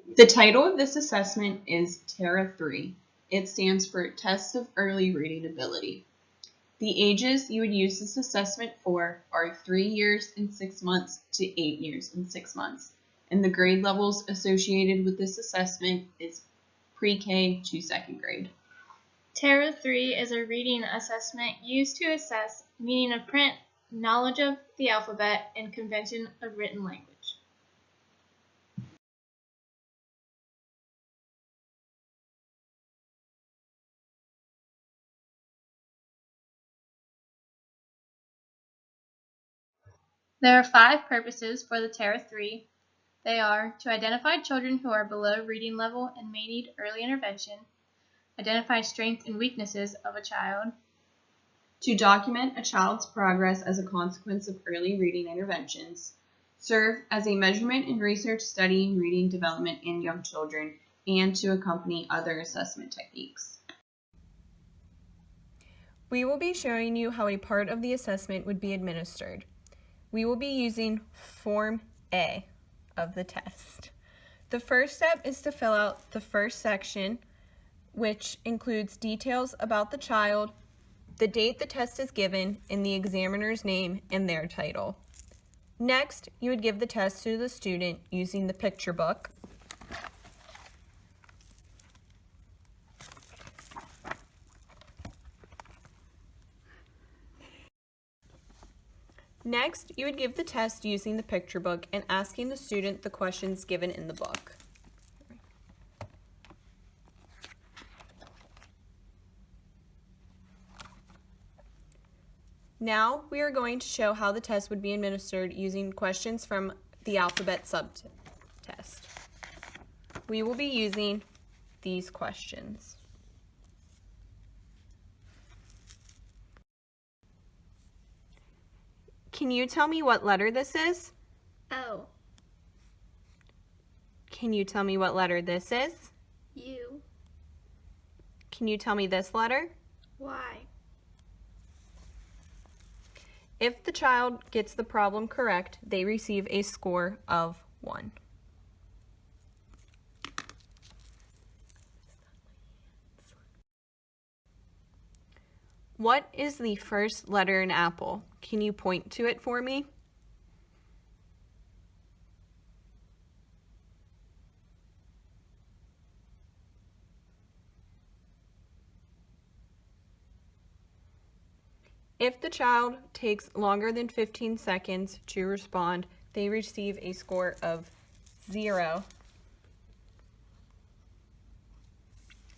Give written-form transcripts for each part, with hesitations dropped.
The title of this assessment is TERA 3. It stands for Test of Early Reading Ability. The ages you would use this assessment for are 3 years and 6 months to 8 years and 6 months, and the grade levels associated with this assessment is pre-K to second grade. TERA 3 is a reading assessment used to assess meaning of print, knowledge of the alphabet, and convention of written language. There are 5 purposes for the TERA 3. They are to identify children who are below reading level and may need early intervention, identify strengths and weaknesses of a child, to document a child's progress as a consequence of early reading interventions, serve as a measurement and research study in reading development in young children, and to accompany other assessment techniques. We will be showing you how a part of the assessment would be administered. We will be using Form A of the test. The first step is to fill out the first section, which includes details about the child, the date the test is given, and the examiner's name and their title. Next, you would give the test to the student using the picture book. Next, you would give the test using the picture book and asking the student the questions given in the book. Now, we are going to show how the test would be administered using questions from the alphabet subtest. We will be using these questions. Can you tell me what letter this is? O, Can you tell me what letter this is? U, Can you tell me this letter? Y. If the child gets the problem correct, they receive a score of 1. What is the first letter in apple? Can you point to it for me? If the child takes longer than 15 seconds to respond, they receive a score of 0,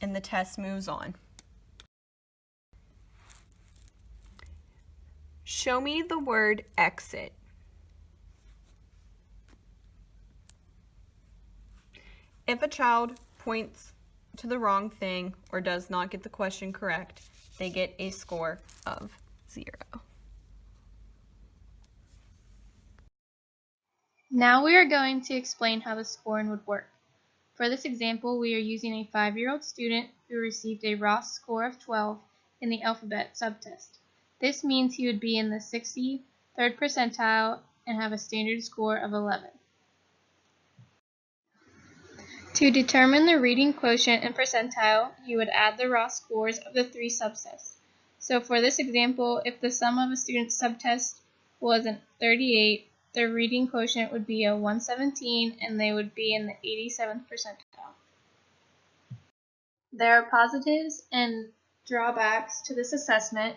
and the test moves on. Show me the word exit. If a child points to the wrong thing or does not get the question correct, they get a score of 0. Now we are going to explain how the scoring would work. For this example, we are using a 5-year-old student who received a Ross score of 12 in the alphabet subtest. This means he would be in the 63rd percentile and have a standard score of 11. To determine the reading quotient and percentile, you would add the Ross scores of the 3 subtests. So for this example, if the sum of a student's subtest was a 38, their reading quotient would be a 117 and they would be in the 87th percentile. There are positives and drawbacks to this assessment.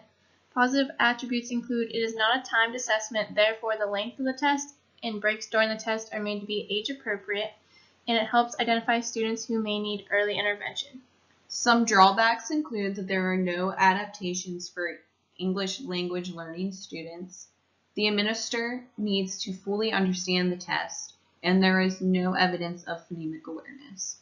Positive attributes include it is not a timed assessment, therefore the length of the test and breaks during the test are made to be age appropriate, and it helps identify students who may need early intervention. Some drawbacks include that there are no adaptations for English language learning students. The administrator needs to fully understand the test, and there is no evidence of phonemic awareness.